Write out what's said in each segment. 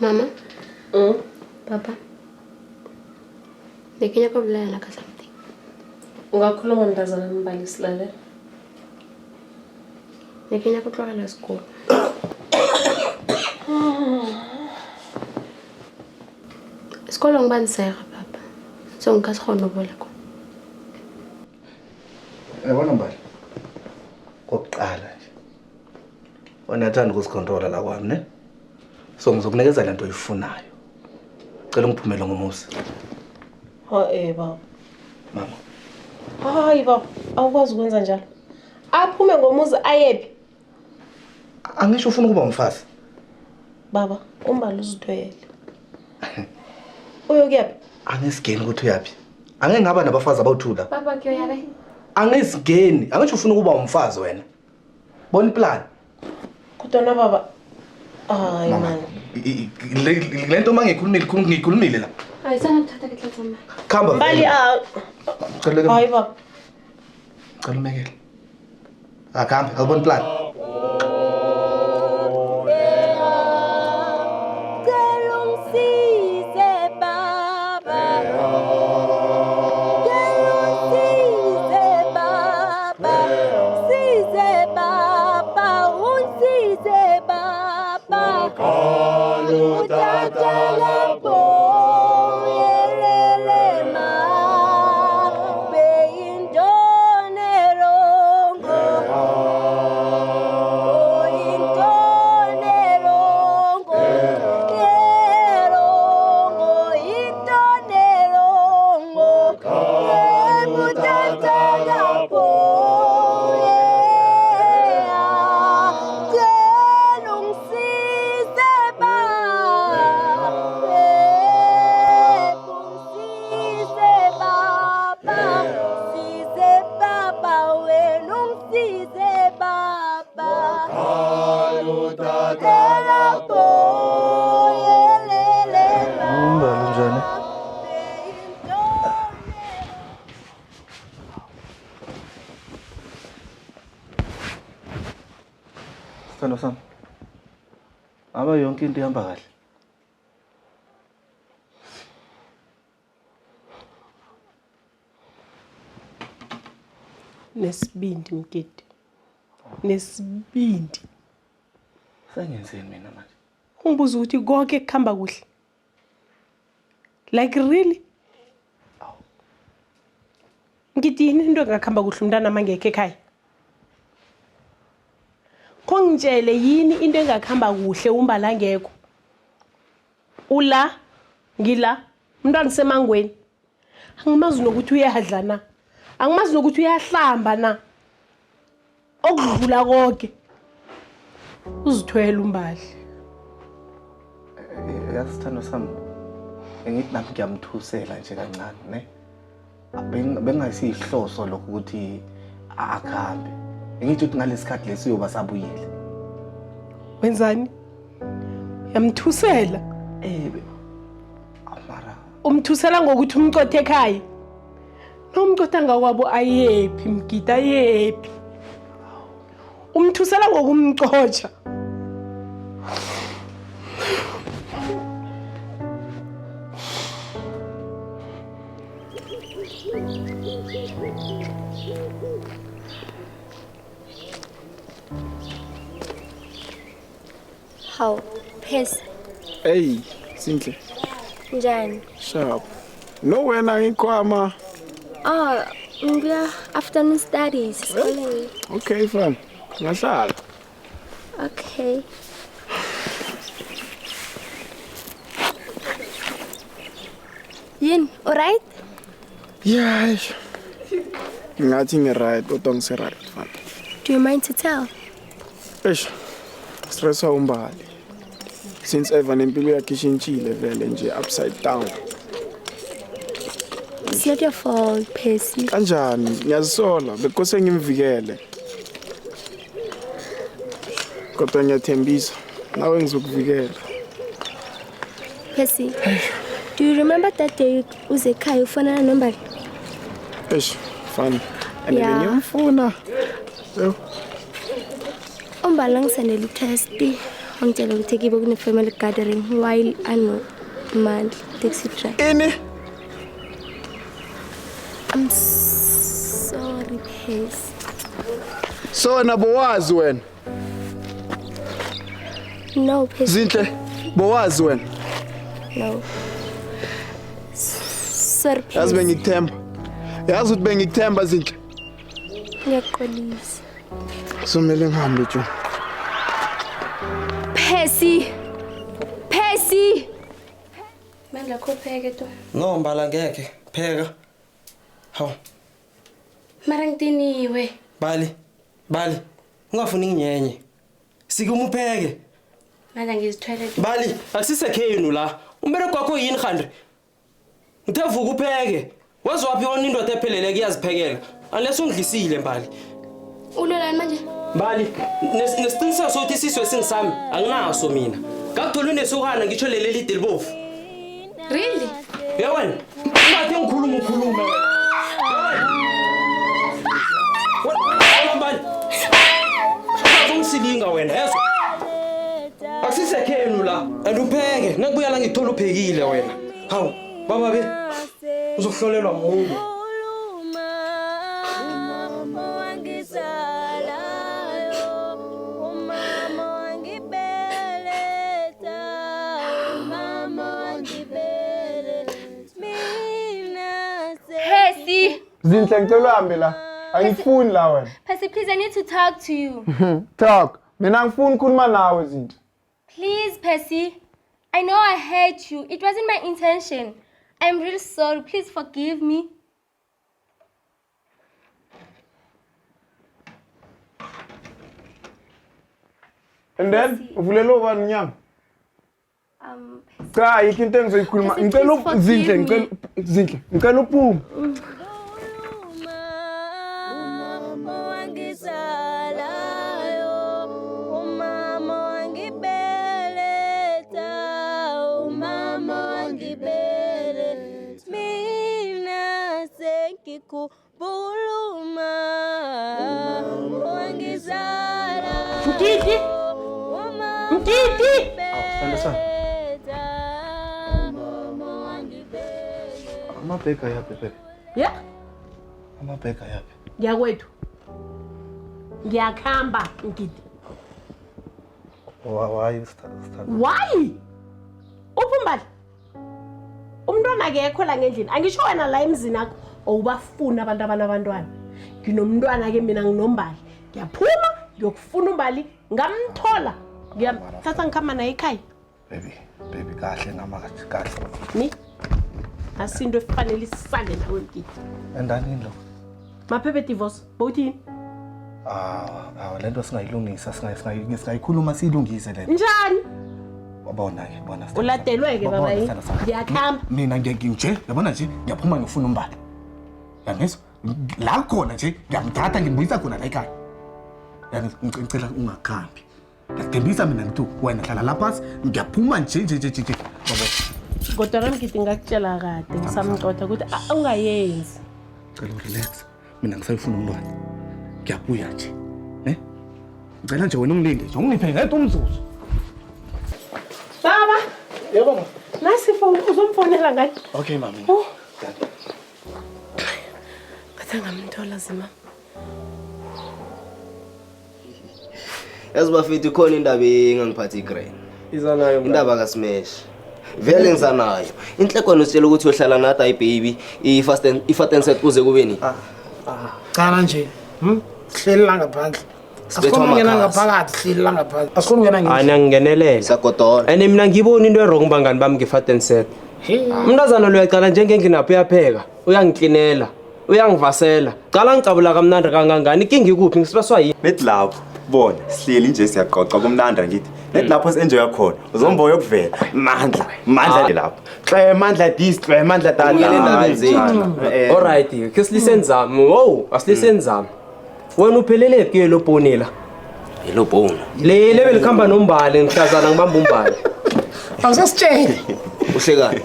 Mama? Papa? Nekenya kubulala ka something. Ungakhuluma mntazana Mbali silale. Nekenya kutlwala school. Isikolo ngibaniseka papa. So ngikasikhona ubole khona. Yabona Mbali. Kokuqala nje. Onathanda ukusicontrola la kwami, ne? So ngizokunikeza lento oyifunayo. Cela ngiphumele ngomusa. Baba. Mama. Hayi baba, awukwazi ukwenza njalo. Aphume ngomuzi ayephi? Angisho ufuna ukuba umfazi. Baba, uMbali uzithwele. Uyokuyaphi? Angisigeni ukuthi uyapi. Angeke ngaba nabafazi abawuthula. Papa kuyoyabe? Angisigeni, angisho ufuna ukuba umfazi wena. Bona iplan. Kutona baba. Hayi man. Lento mangikhulumile la. Hayi sana kuthatha ke hlathoma. Khamba. Mbali hayi baba. Cela umekele. Akhamba, awubona plan. Skhosana. Aba yonke into ihamba kahle. Nesibindi mketi. Nesibindi. Sengenzeni mina manje? Ungibuza ukuthi konke kuhamba kuhle. Like really? Ngithi yini into engakhamba kuhle umntana mangekho ekhaya? Kongitshele yini into engakhamba kuhle uMbali ngekho? Ula ngila umntwana semangweni. Angimazi nokuthi uyadla na. Angimazi nokuthi uyahlamba na. Okudlula konke. Uzithwele uMbali. Yasithando sami. Ngithi nami ngiyamthusela nje kancane, ne? Bengasihloso lokho ukuthi akhambe. Ngithi uthi ngalesikhathi lesi uyoba sabuyile. Wenzani? Yamthusela. Amara. Umthusela ngokuthi umcothe ekhaya. Nomcotha ngakwabo ayephi mgida ayephi. Umthusela ngokumcotsha. How? Percy. Hey, Zinhle. Njani? Sharp. No wena ngikhwama. Ngiya afternoon studies esikoleni. Okay, fine. Ngahlala. Okay. Yin, alright? Yeah. Ngathi ngi-right, kodwa ngise-right, fine. Do you mind to tell? Eish, stressa Mbali. Since ever Mpilo yakhe ishintshile vele nje upside down. It's not your fault, Percy. Kanjani? Ngiyazisola bekose ngimvikele. Kodwa ngiyathembisa nawe ngizokuvikela. Percy, do you remember that day uzekhaya ufana nombali? Eish, fun. And Yeah. ngiyamfuna. Yo. Umbali ngisendele test. Ngicela ukuthi kibe kune family gathering while ano Mandla taxi driver. Ini? I'm sorry, Percy. So nabowazi wena. No, Percy. Zinhle, bowazi wena. No. Sorry, Yazi Percy. bengikuthemba. Yazi ukuthi bengikuthemba Zinhle. Ngiyaxolisa. Somele ngihambe nje. Percy. Percy. Mandla khopheke to. No Mbala ngeke pheka. Haw. Mara ngitiniwe. Mbali. Ungafuni nginyenye. Sikuma upheke. Mandla ngizithwele to. Mbali, akusisekhenu la. Umbere kwakho yini khandre? Ngithe vuka upheke. Wazi waphi wona indoda ephelele kuyaziphekela. Unless ungidlisile Mbali. Ulolani manje? Mbali, nesiqiniseko sokuthi isizwe singisami anginaso mina. Ngakuthola unesokana ngitsho leli lide libovu. Really? Ya wena, ungathi ngikhuluma. Wena Mbali. Ungisilinga wena, yezwa. Akusisekhenu la, andupheke. Nakubuya la ngithola uphekile wena. Hawu, baba be. Uzohlolelwa umuntu. Zinhle ngicela uhambe la. Angifuni la wena. Percy, please, I need to talk to you. Talk. Mina ngifuni ukukhuluma nawe Zinhle. Please, Percy. I know I hurt you. It wasn't my intention. I'm really sorry. Please forgive me. And then uvulelo bani nyanga? Cha, yikho into engizoyikhuluma. Percy, Ngicela please Zinhle, forgive Zinhle. Ngicela uphume. Stand aside. Amabheka yaphi baby? Yeah? Amabheka yaphi? Ngiyakwethu. Ngiyakhamba ngidi. Why you start? Why? Uphumbali. Umntwana akekho la ngendlini. Angisho wena la emzini akho awubafuna abantu abantwana. Nginomntwana ke mina nginombali. Ngiyaphuma ngiyokufuna umbali ngamthola. Ngiyathatha ngikhamba naye ekhaya. Baby kahle ngamakahle kahle. Ni? Asinto efanele isale nawe mkiti. Endanini lo? Maphephe divorce. Bowuthini? Lento singayilungisa singayikhuluma siyilungise lento. Njani? Wabona ke bona. Uladelwe ke baba yini? Ngiyakhamba. Mina nje, yabona nje ngiyaphuma ngifuna umbali. Yangizwa? La khona nje ngiyamthatha ngimbuyisa khona la ekhaya. Ngicela ungakhambi. Ngiyadembisa mina ngithi wena hlala lapha phansi ngiyaphuma nje. Baba. Kodwa mkiti ngakutshela kade ngisamcotha ukuthi ungayenzi. Cela relax. Mina ngisayifuna umntwana. Ngiyabuya nje. Ngicela nje wena ungilinde nje ungiphe ngedwa umzuzu. Baba. Yebo baba. Nasi phone uzomfonela ngathi. Okay mami. Kathe ngamthola zima. Yazi bafethu khona indaba engangiphathi igrain. Izanayo Indaba kaSmash. Vele ngisanayo. Inhleko nositshela ukuthi uyohlala nathi ayi baby, i-fast and set kuze kube ni. Cala nje. Hleli la ngaphandle. Asikhona ngena ngaphakathi, hleli la ngaphandle. Asikhona ngena ngithi. Ani angingenelela. Sakotola. Ene mina ngibona into errong bangani bami nge-fat and set. Umntazana lo uyaqala njengenginapho uyapheka, uyangiklinela. uyangivasela qala ngicabula kamnandi kangangani inkinga ikuphi ngisibaswa yini Nethi lapho bona sihleli nje siyaqoqa kumnanda ngithi nethi lapho enjoy yakho uzombo yokuvela Mandla lapho xa Mandla this xa Mandla dala alright ke silisenzama wow asilisenzama wena uphelele ke lo bonela Yelo bone. le belikhamba nombali ngihlazana ngibamba umbali Awusasitshela. Uhlekani?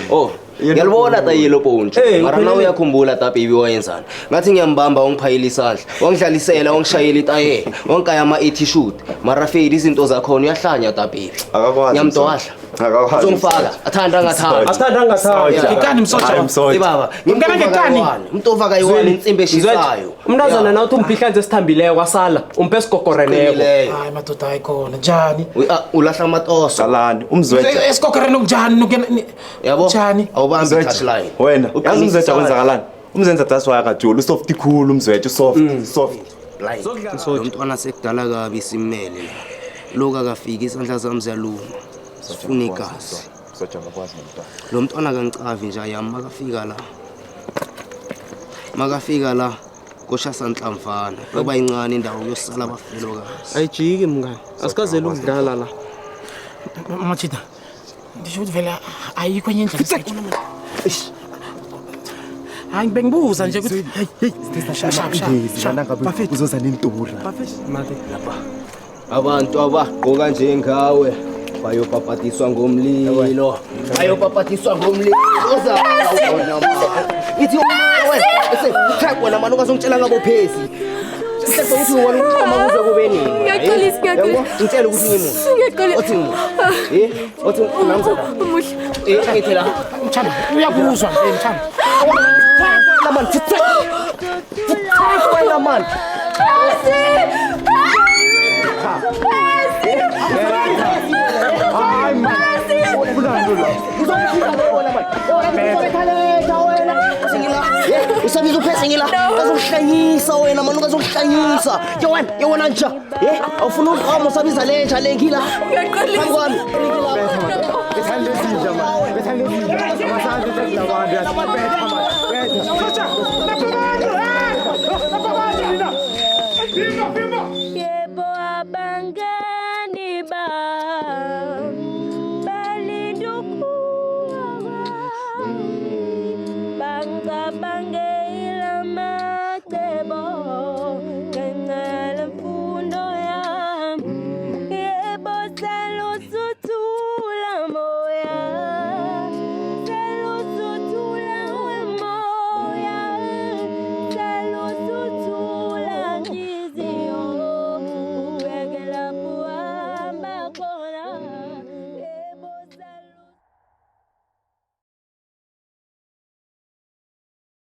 Oh, ngiyalibona ta yelo bone. Mara na uyakhumbula ta baby wayenzana. Ngathi ngiyambamba ongiphayilela isandla. Wangidlalisela ongishayela itaye. Wonkaya ama 80 shoot. Mara fade izinto zakho uyahlanya ta baby. Akakwazi. Ngiyamdwahla. Akakwazi. Uzongifaka. Athanda ngathanda. Ngikani msotsha. Baba, ngimkana ngekani. Umtova kayiwani insimbi eshisayo. Umntazana nawe uthi umpihlanze esithambileyo kwasala umpe esigogoreleko Hayi madoda ayikhona njani? Ulahla Matosse. Salani umzwetshe. Esikhokereni kunjani nokena yabo njani? Awubambi touchline. Wena yazi umzwetshe kwenzakalani? Umzenza daswaya kajulu usoft cool umzwetshe soft. Blind. Lo mntwana sekudala kabi simele. Loku akafiki isandla zami ziyaluma. Sifuna igazi. Lo mntwana kangicavi nje yami makafika la kosha sanhlamvana ngoba incane indawo yosala abafelokazi ayijiki mngani asikazela ukudlala la Machida. Ndisho ukuthi vele ayikho enye indlela. Hayi bengibuza nje ukuthi Bafethu uzozana intura. abantu abagqoka njengawe bayopapatiswa ngomlilo ithi wena wena manje ungazongitshela ngabo Percy Sihlezo ukuthi wena uqhama kuze kube nini Ngiyaqolisa ngicela ukuthi ngimuntu othi namzela umuhle ngithi la mthanda uyakuzwa nje mthanda la man wena man Usabiza uPercy ngila azokuhlanyisa wena manje ukazokuhlanyisa yewena nje awufuna uqhamo usabiza lenja lengila ngiyaqolisa bethanda izinja manje bethanda izinja amasanzu sekunabantu yasibetha manje Yebo abangani ba balinduku banga